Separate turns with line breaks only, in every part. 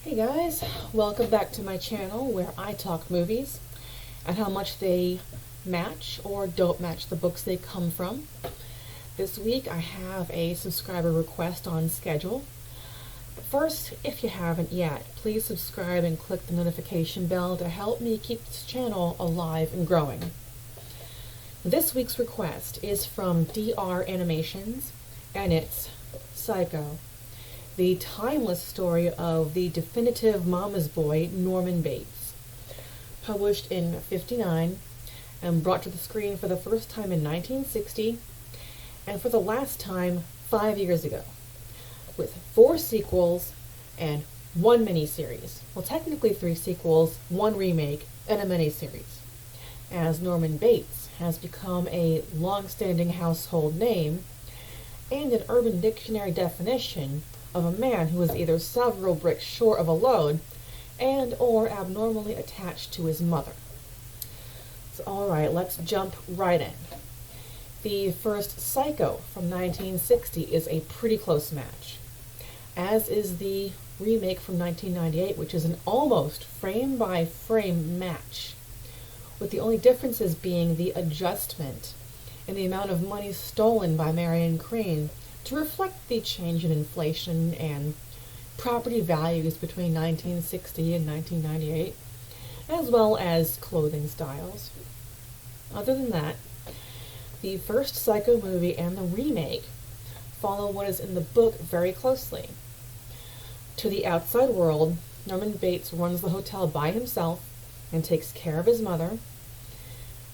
Hey guys, welcome back to my channel where I talk movies and how much they match or don't match the books they come from. This week I have a subscriber request on schedule. But first, if you haven't yet, please subscribe and click the notification bell to help me keep this channel alive and growing. This week's request is from DR Animations and it's Psycho, the timeless story of the definitive mama's boy, Norman Bates. Published in '59 and brought to the screen for the first time in 1960 and for the last time 5 years ago, with 4 sequels and 1 miniseries. Well, technically 3 sequels, 1 remake, and a miniseries, as Norman Bates has become a long-standing household name and an Urban Dictionary definition of a man who is either several bricks short of a load and or abnormally attached to his mother. So alright, let's jump right in. The first Psycho from 1960 is a pretty close match, as is the remake from 1998, which is an almost frame-by-frame match, with the only differences being the adjustment and the amount of money stolen by Marion Crane to reflect the change in inflation and property values between 1960 and 1998, as well as clothing styles. Other than that, the first Psycho movie and the remake follow what is in the book very closely. To the outside world, Norman Bates runs the hotel by himself and takes care of his mother.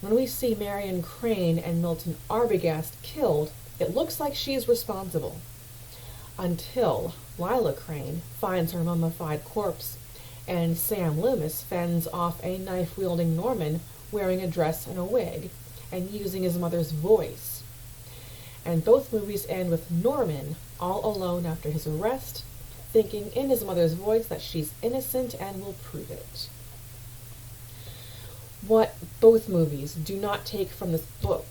When we see Marion Crane and Milton Arbogast killed, it looks like she's responsible, until Lila Crane finds her mummified corpse and Sam Loomis fends off a knife-wielding Norman wearing a dress and a wig and using his mother's voice. And both movies end with Norman all alone after his arrest, thinking in his mother's voice that she's innocent and will prove it. What both movies do not take from this book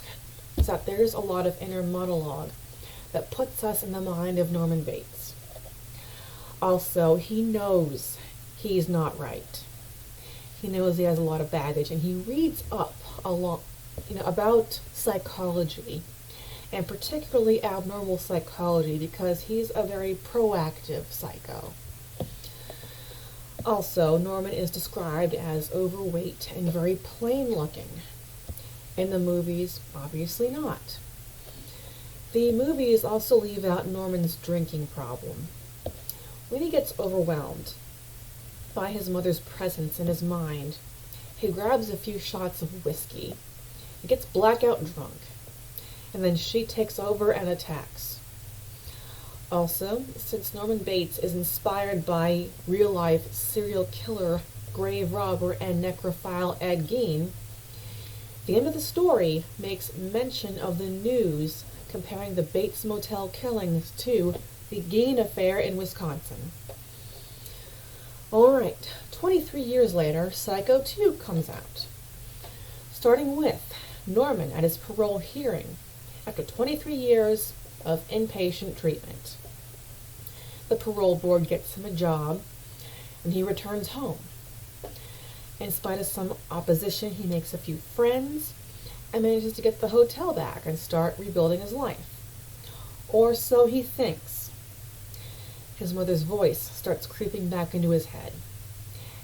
is that there's a lot of inner monologue that puts us in the mind of Norman Bates. Also, he knows he's not right. He knows he has a lot of baggage, and he reads up a lot, about psychology, and particularly abnormal psychology, because he's a very proactive psycho. Also, Norman is described as overweight and very plain looking. In the movies, obviously not. The movies also leave out Norman's drinking problem. When he gets overwhelmed by his mother's presence in his mind, he grabs a few shots of whiskey. He gets blackout drunk, and then she takes over and attacks. Also, since Norman Bates is inspired by real-life serial killer, grave robber, and necrophile Ed Gein, the end of the story makes mention of the news comparing the Bates Motel killings to the Gein affair in Wisconsin. Alright, 23 years later, Psycho 2 comes out, starting with Norman at his parole hearing after 23 years of inpatient treatment. The parole board gets him a job, and he returns home. In spite of some opposition, he makes a few friends and manages to get the hotel back and start rebuilding his life. Or so he thinks. His mother's voice starts creeping back into his head,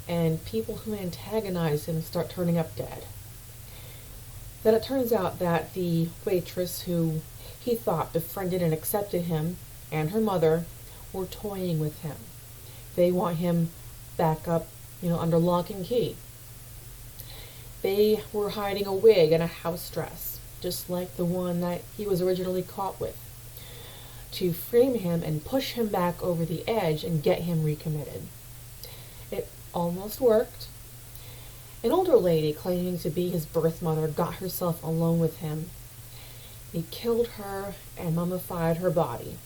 and people who antagonize him start turning up dead. Then it turns out that the waitress who he thought befriended and accepted him and her mother were toying with him. They want him back up, under lock and key. They were hiding a wig and a house dress, just like the one that he was originally caught with, to frame him and push him back over the edge and get him recommitted. It almost worked. An older lady claiming to be his birth mother got herself alone with him. He killed her and mummified her body.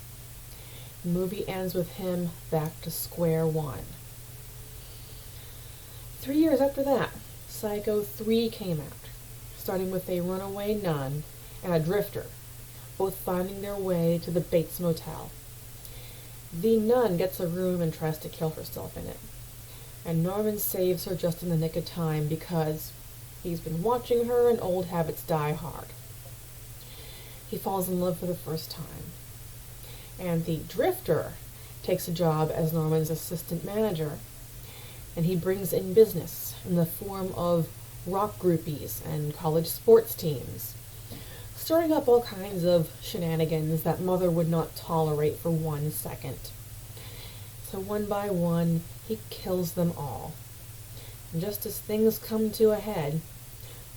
The movie ends with him back to square one. 3 years after that, Psycho 3 came out, starting with a runaway nun and a drifter, both finding their way to the Bates Motel. The nun gets a room and tries to kill herself in it. and Norman saves her just in the nick of time because he's been watching her and old habits die hard. He falls in love for the first time, and the drifter takes a job as Norman's assistant manager, and he brings in business in the form of rock groupies and college sports teams, stirring up all kinds of shenanigans that Mother would not tolerate for 1 second. So one by one, he kills them all. And just as things come to a head,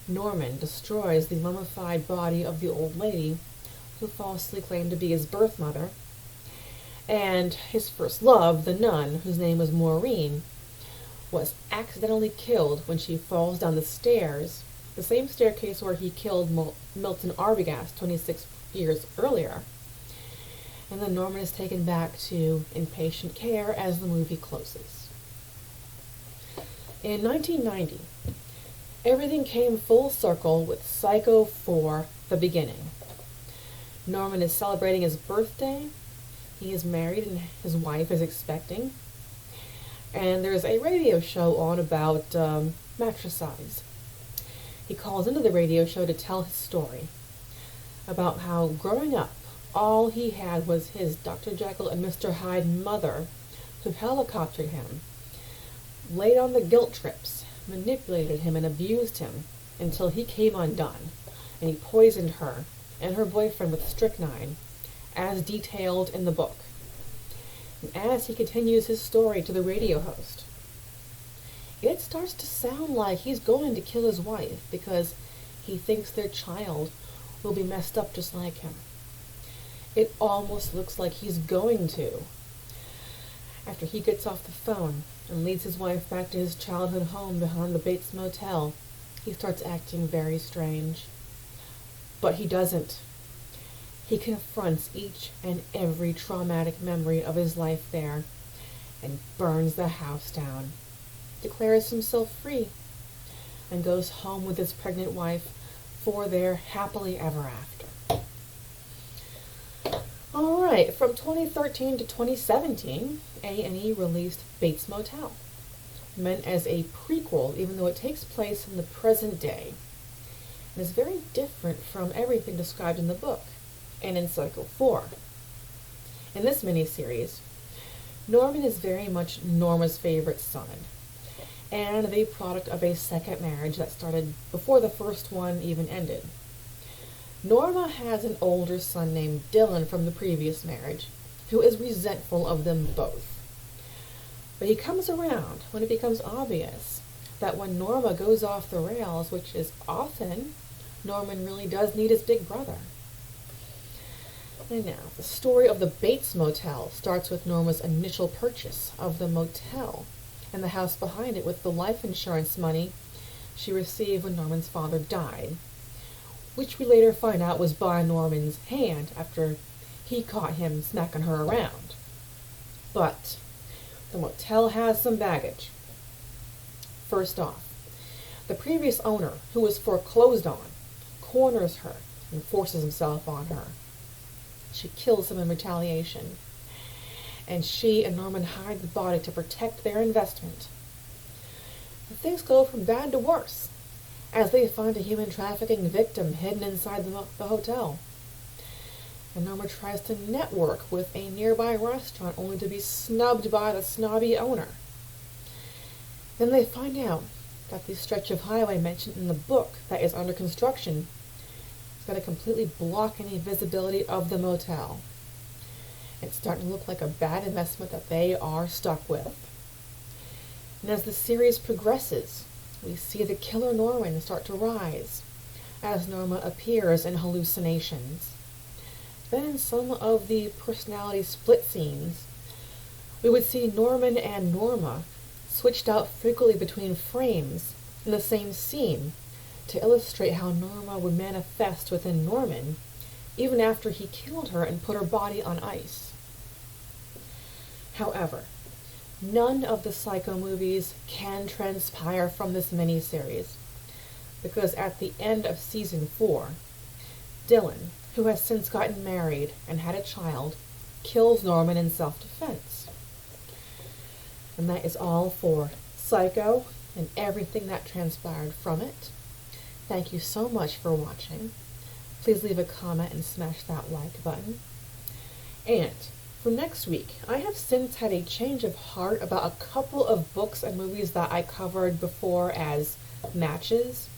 Norman destroys the mummified body of the old lady who falsely claimed to be his birth mother, and his first love, the nun, whose name was Maureen, was accidentally killed when she falls down the stairs, the same staircase where he killed Milton Arbogast 26 years earlier. And then Norman is taken back to inpatient care as the movie closes. In 1990, everything came full circle with Psycho 4: The Beginning. Norman is celebrating his birthday. He is married and his wife is expecting. And there's a radio show on about matricide. He calls into the radio show to tell his story about how growing up, all he had was his Dr. Jekyll and Mr. Hyde mother, who helicoptered him, laid on the guilt trips, manipulated him and abused him until he came undone, and he poisoned her and her boyfriend with strychnine, as detailed in the book. And as he continues his story to the radio host, it starts to sound like he's going to kill his wife because he thinks their child will be messed up just like him. It almost looks like he's going to. After he gets off the phone and leads his wife back to his childhood home behind the Bates Motel, he starts acting very strange. But he doesn't. He confronts each and every traumatic memory of his life there and burns the house down, declares himself free, and goes home with his pregnant wife for their happily ever after. Alright, from 2013 to 2017, A&E released Bates Motel, meant as a prequel even though it takes place in the present day, and is very different from everything described in the book and in Psycho 4. In this miniseries, Norman is very much Norma's favorite son, and the product of a second marriage that started before the first one even ended. Norma has an older son named Dylan from the previous marriage, who is resentful of them both. But he comes around when it becomes obvious that when Norma goes off the rails, which is often, Norman really does need his big brother. And now, the story of the Bates Motel starts with Norma's initial purchase of the motel and the house behind it with the life insurance money she received when Norman's father died, which we later find out was by Norman's hand after he caught him smacking her around. But the motel has some baggage. First off, the previous owner, who was foreclosed on, corners her and forces himself on her. She kills him in retaliation, and she and Norman hide the body to protect their investment. And things go from bad to worse as they find a human trafficking victim hidden inside the hotel. And Norma tries to network with a nearby restaurant only to be snubbed by the snobby owner. Then they find out that the stretch of highway mentioned in the book that is under construction is going to completely block any visibility of the motel. It's starting to look like a bad investment that they are stuck with. And as the series progresses, we see the killer Norman start to rise as Norma appears in hallucinations. Then in some of the personality split scenes, we would see Norman and Norma switched out frequently between frames in the same scene to illustrate how Norma would manifest within Norman even after he killed her and put her body on ice. However, none of the Psycho movies can transpire from this miniseries, because at the end of season 4, Dylan, who has since gotten married and had a child, kills Norman in self-defense. And that is all for Psycho and everything that transpired from it. Thank you so much for watching. Please leave a comment and smash that like button. And for next week, I have since had a change of heart about a couple of books and movies that I covered before as matches.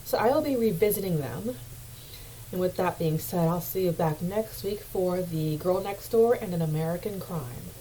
So I will be revisiting them. And with that being said, I'll see you back next week for The Girl Next Door and An American Crime.